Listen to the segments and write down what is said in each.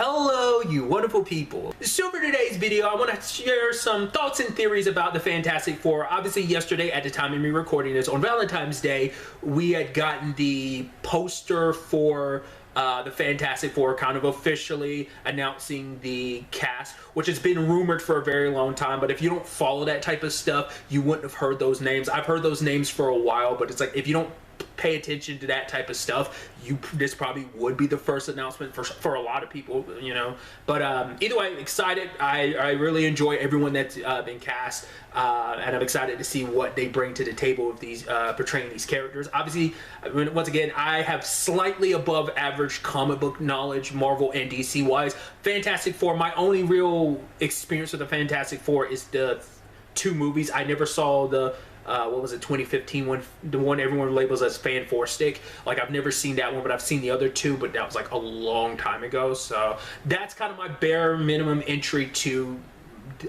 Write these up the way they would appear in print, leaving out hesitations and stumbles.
Hello, you wonderful people. So for today's video, I want to share some thoughts and theories about the Fantastic Four. Obviously, yesterday, at the time of me recording this, on Valentine's Day, we had gotten the poster for the Fantastic Four, kind of officially announcing the cast, which has been rumored for a very long time. But if you don't follow that type of stuff, you wouldn't have heard those names. I've heard those names for a while, but it's like, if you don't pay attention to that type of stuff, this probably would be the first announcement for a lot of people, you know. But either way, excited. I really enjoy everyone that's been cast, and I'm excited to see what they bring to the table of these portraying these characters. Obviously, once again, I have slightly above average comic book knowledge, Marvel and DC wise. Fantastic Four, my only real experience with the Fantastic Four is the two movies. I never saw the what was it, 2015 one, the one everyone labels as Fan Four Stick. Like, I've never seen that one, but I've seen the other two, but that was like a long time ago. So that's kind of my bare minimum entry to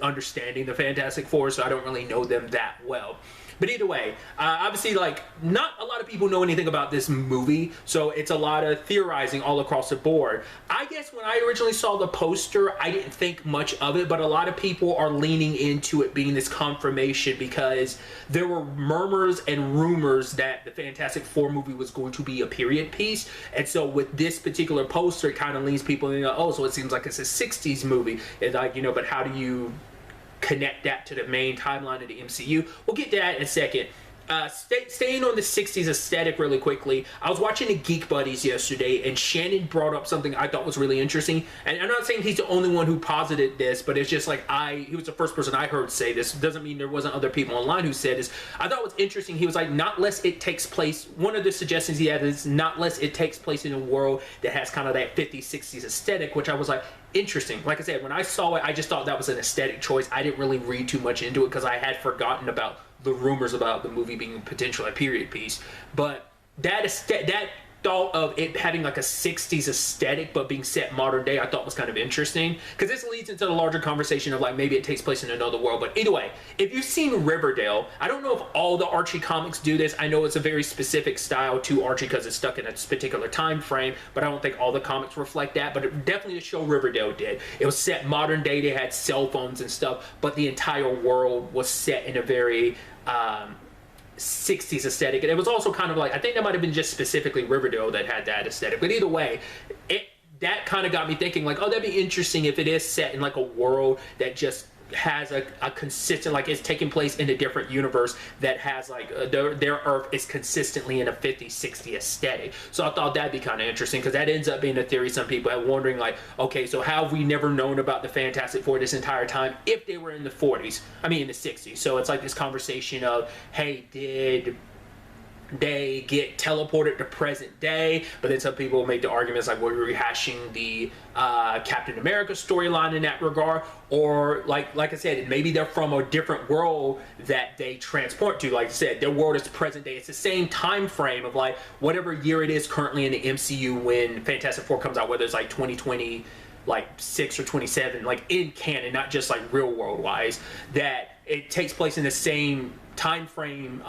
understanding the Fantastic Four, so I don't really know them that well. But either way, obviously, like, not a lot of people know anything about this movie, so it's a lot of theorizing all across the board. I guess when I originally saw the poster, I didn't think much of it, but a lot of people are leaning into it being this confirmation because there were murmurs and rumors that the Fantastic Four movie was going to be a period piece, and so with this particular poster, it kind of leads people in, oh, so it seems like it's a 60s movie. It's like, you know, but how do you connect that to the main timeline of the MCU? We'll get to that in a second. Staying on the 60s aesthetic really quickly, I was watching the Geek Buddies yesterday, and Shannon brought up something I thought was really interesting. And I'm not saying he's the only one who posited this, but it's just like, he was the first person I heard say this. Doesn't mean there wasn't other people online who said this. I thought it was interesting. He was like, not less it takes place, one of the suggestions he had is not less it takes place in a world that has kind of that 50s, 60s aesthetic, which I was like, interesting. Like I said, when I saw it, I just thought that was an aesthetic choice. I didn't really read too much into it because I had forgotten about the rumors about the movie being potentially a period piece. But that thought of it having like a 60s aesthetic but being set modern day, I thought was kind of interesting, because this leads into the larger conversation of like maybe it takes place in another world. But either way, if you've seen Riverdale, I don't know if all the Archie comics do this. I know it's a very specific style to Archie because it's stuck in a particular time frame, but I don't think all the comics reflect that. But definitely the show Riverdale did. It was set modern day. They had cell phones and stuff, but the entire world was set in a very 60s aesthetic. And it was also kind of like, I think that might have been just specifically Riverdale that had that aesthetic. But either way, that kind of got me thinking like, oh, that'd be interesting if it is set in like a world that just has a consistent, like it's taking place in a different universe that has like their Earth is consistently in a 50s, 60s aesthetic. So I thought that'd be kind of interesting, because that ends up being a theory some people are wondering, like, okay, so how have we never known about the Fantastic Four this entire time if they were in the 40s? I mean, in the 60s. So it's like this conversation of, hey, did they get teleported to present day? But then some people make the arguments like we're rehashing the Captain America storyline in that regard, or like I said, maybe they're from a different world that they transport to. Like I said, their world is present day. It's the same time frame of like whatever year it is currently in the MCU when Fantastic Four comes out, whether it's like 2020 like 6 or 27, like in canon, not just like real world wise, that it takes place in the same time frame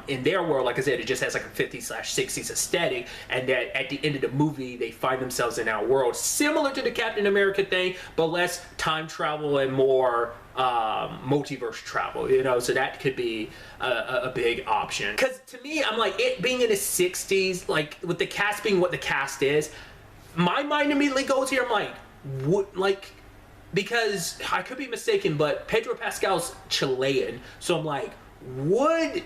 in their world. Like I said, it just has like a 50s/60s aesthetic, and that at the end of the movie they find themselves in our world, similar to the Captain America thing, but less time travel and more multiverse travel, you know. So that could be a big option, because to me, I'm like, it being in the 60s, like with the cast being what the cast is, my mind immediately goes here. I'm like, what, like, because I could be mistaken, but Pedro Pascal's Chilean, so I'm like, would,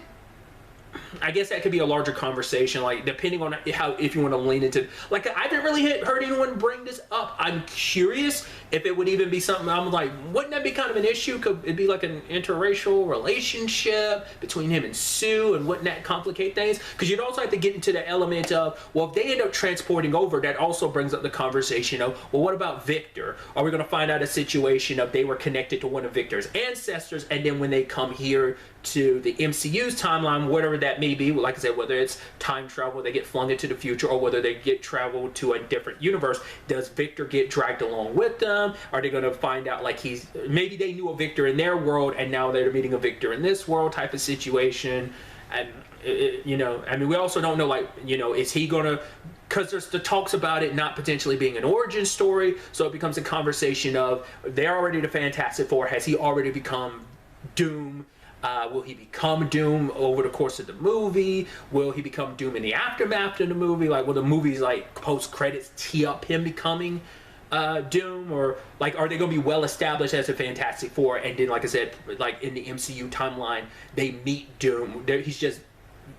I guess that could be a larger conversation, like depending on how, if you want to lean into, like, I haven't really heard anyone bring this up. I'm curious if it would even be something. I'm like, wouldn't that be kind of an issue? Could it be like an interracial relationship between him and Sue, and wouldn't that complicate things? Because you'd also have to get into the element of, well, if they end up transporting over, that also brings up the conversation of, well, what about Victor? Are we going to find out a situation of they were connected to one of Victor's ancestors, and then when they come here to the MCU's timeline, whatever that may be, like I said, whether it's time travel, they get flung into the future, or whether they get traveled to a different universe, does Victor get dragged along with them? Are they going to find out like maybe they knew a Victor in their world and now they're meeting a Victor in this world type of situation? And you know, I mean, we also don't know, like, you know, is he gonna, because there's the talks about it not potentially being an origin story, so it becomes a conversation of, they're already the Fantastic Four, has he already become Doom? Will he become Doom over the course of the movie? Will he become Doom in the aftermath of the movie? Like, will the movies, like, post-credits tee up him becoming Doom? Or, like, are they going to be well established as a Fantastic Four, and then, like I said, like, in the MCU timeline, they meet Doom.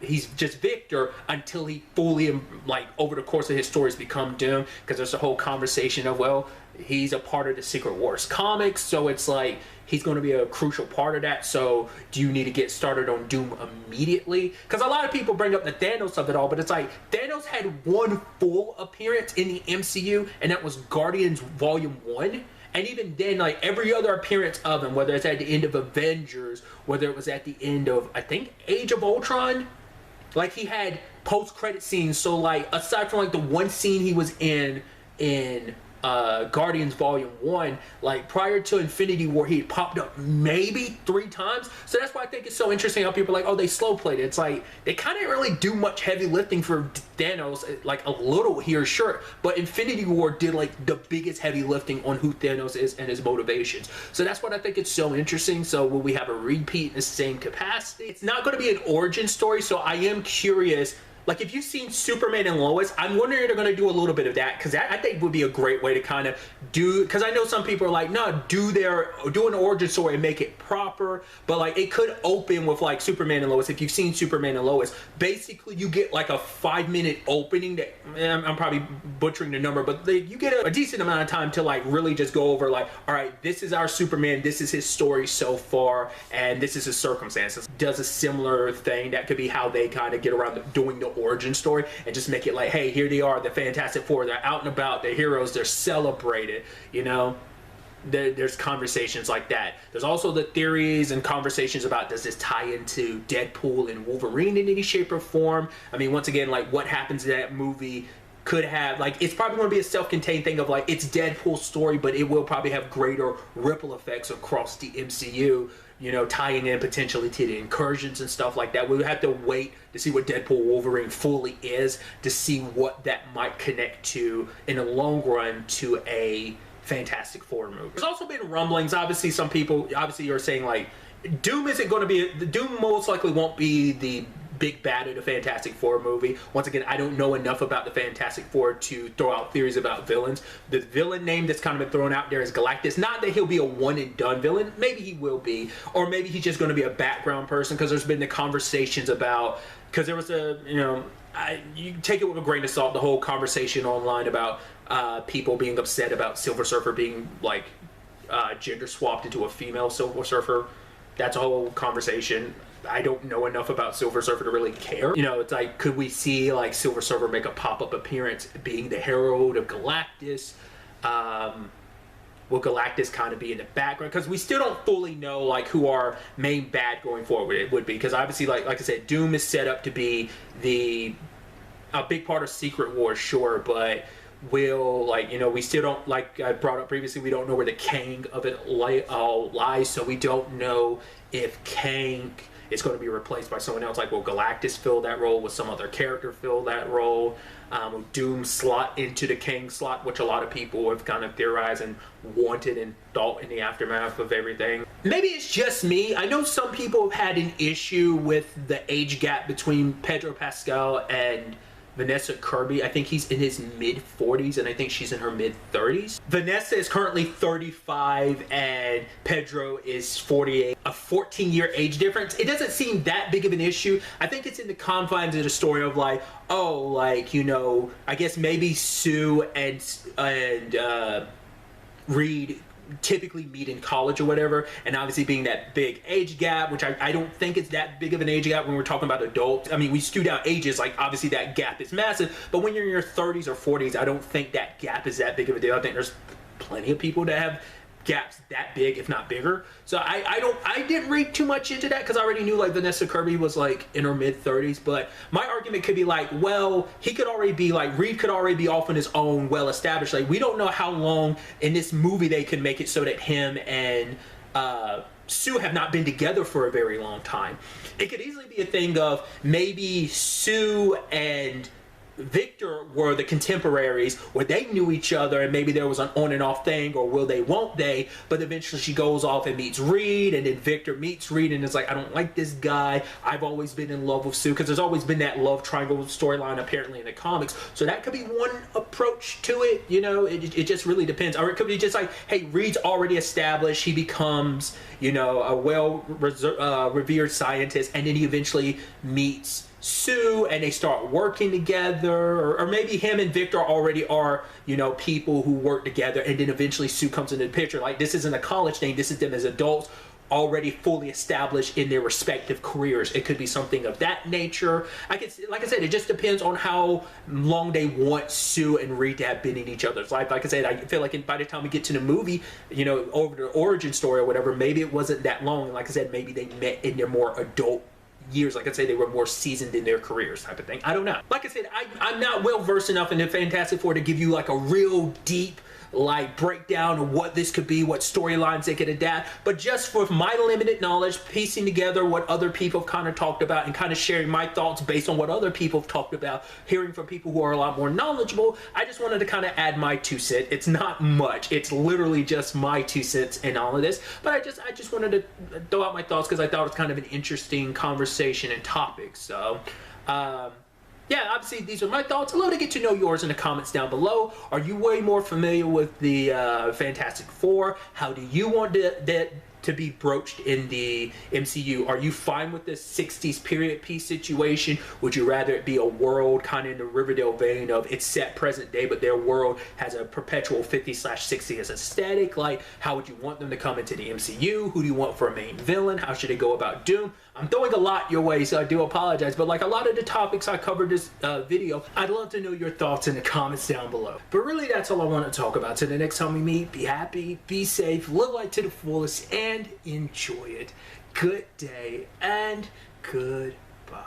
He's just Victor until he fully, like, over the course of his stories become Doom, because there's a whole conversation of, well, he's a part of the Secret Wars comics, so it's like he's going to be a crucial part of that. So do you need to get started on Doom immediately? Because a lot of people bring up the Thanos of it all, but it's like Thanos had one full appearance in the MCU, and that was Guardians Volume 1. And even then, like, every other appearance of him, whether it's at the end of Avengers, whether it was at the end of, I think, Age of Ultron, like, he had post-credit scenes. So, like, aside from, like, the one scene he was in Guardians Volume 1, like, prior to Infinity War, he popped up maybe 3 times. So that's why I think it's so interesting how people are like, oh, they slow played it. It's like, they kind of didn't really do much heavy lifting for Thanos, like, a little here, sure, but Infinity War did, like, the biggest heavy lifting on who Thanos is and his motivations. So that's what I think it's so interesting. So will we have a repeat in the same capacity? It's not going to be an origin story, so I am curious. Like, if you've seen Superman and Lois, I'm wondering if they're going to do a little bit of that, because I think would be a great way to kind of do, because I know some people are like, no, do an origin story and make it proper, but, like, it could open with, like, Superman and Lois. If you've seen Superman and Lois, basically you get, like, a 5-minute opening that, I'm probably butchering the number, but you get a decent amount of time to, like, really just go over, like, all right, this is our Superman, this is his story so far, and this is his circumstances. Does a similar thing. That could be how they kind of get around doing the origin story, and just make it like, hey, here they are, the Fantastic Four, they're out and about, they're heroes, they're celebrated, you know. There's conversations like that. There's also the theories and conversations about, does this tie into Deadpool and Wolverine in any shape or form? I mean, once again, like, what happens in that movie could have, like, it's probably going to be a self-contained thing of, like, it's Deadpool's story, but it will probably have greater ripple effects across the MCU, you know, tying in potentially to the incursions and stuff like that. We'll have to wait to see what Deadpool Wolverine fully is, to see what that might connect to in the long run to a Fantastic Four movie. There's also been rumblings, obviously some people, obviously you're saying, like, Doom isn't going to be, Doom most likely won't be the big bad of the Fantastic Four movie. Once again, I don't know enough about the Fantastic Four to throw out theories about villains. The villain name that's kind of been thrown out there is Galactus. Not that he'll be a one-and-done villain. Maybe he will be. Or maybe he's just going to be a background person, because there's been the conversations about, because there was a, you know, you take it with a grain of salt, the whole conversation online about people being upset about Silver Surfer being, like, gender swapped into a female Silver Surfer. That's a whole conversation. I don't know enough about Silver Surfer to really care. You know, it's like, could we see, like, Silver Surfer make a pop-up appearance being the herald of Galactus? Will Galactus kind of be in the background? Because we still don't fully know, like, who our main bad going forward it would be. Because obviously, like I said, Doom is set up to be a big part of Secret Wars, sure, but will, like, you know, we still don't, like I brought up previously, we don't know where the Kang of it lies, so we don't know if Kang is going to be replaced by someone else. Like, will Galactus fill that role? Will some other character fill that role? Will Doom slot into the Kang slot, which a lot of people have kind of theorized and wanted and thought in the aftermath of everything. Maybe it's just me. I know some people have had an issue with the age gap between Pedro Pascal and Vanessa Kirby. I think he's in his mid-40s and I think she's in her mid-30s. Vanessa is currently 35 and Pedro is 48. A 14-year age difference. It doesn't seem that big of an issue. I think it's in the confines of the story of, like, oh, like, you know, I guess maybe Sue and Reed typically meet in college or whatever, and obviously being that big age gap, which I don't think it's that big of an age gap when we're talking about adults. I mean, we skew down ages, like, obviously that gap is massive, but when you're in your 30s or 40s, I don't think that gap is that big of a deal. I think there's plenty of people that have gaps that big, if not bigger. So I didn't read too much into that because I already knew, like, Vanessa Kirby was, like, in her mid-30s. But my argument could be like, well, he could already be, like, Reed could already be off on his own, well established. Like, we don't know how long in this movie they could make it so that him and Sue have not been together for a very long time. It could easily be a thing of maybe Sue and Victor were the contemporaries where they knew each other and maybe there was an on and off thing, or will they, won't they, but eventually she goes off and meets Reed, and then Victor meets Reed and is like, I don't like this guy, I've always been in love with Sue, because there's always been that love triangle storyline apparently in the comics. So that could be one approach to it, you know. It just really depends. Or it could be just like, hey, Reed's already established, he becomes, you know, a revered scientist, and then he eventually meets Sue and they start working together, or maybe him and Victor already are, you know, people who work together, and then eventually Sue comes into the picture. Like, this isn't a college thing, this is them as adults already fully established in their respective careers. It could be something of that nature. Like I said, it just depends on how long they want Sue and Reed to have been in each other's life. Like I said, I feel like by the time we get to the movie, you know, over the origin story or whatever, maybe it wasn't that long. Like I said, maybe they met in their more adult years. Like I say, they were more seasoned in their careers type of thing. I don't know. Like I said, I'm not well versed enough in the Fantastic Four to give you like a real deep like breakdown of what this could be, what storylines they could adapt, but just for my limited knowledge, piecing together what other people have kind of talked about and kind of sharing my thoughts based on what other people have talked about, hearing from people who are a lot more knowledgeable, I just wanted to kind of add my 2 cents. It's not much, it's literally just my 2 cents in all of this, but I just wanted to throw out my thoughts because I thought it was kind of an interesting conversation and topic. So yeah, obviously these are my thoughts. I'd love to get to know yours in the comments down below. Are you way more familiar with the Fantastic Four? How do you want that to be broached in the MCU? Are you fine with this 60s period piece situation? Would you rather it be a world kind of in the Riverdale vein of it's set present day, but their world has a perpetual 50/60s aesthetic? Like, how would you want them to come into the MCU? Who do you want for a main villain? How should they go about Doom? I'm throwing a lot your way, so I do apologize, but like a lot of the topics I covered this video, I'd love to know your thoughts in the comments down below. But really, that's all I want to talk about. So the next time we meet, be happy, be safe, live life to the fullest, and enjoy it. Good day and goodbye.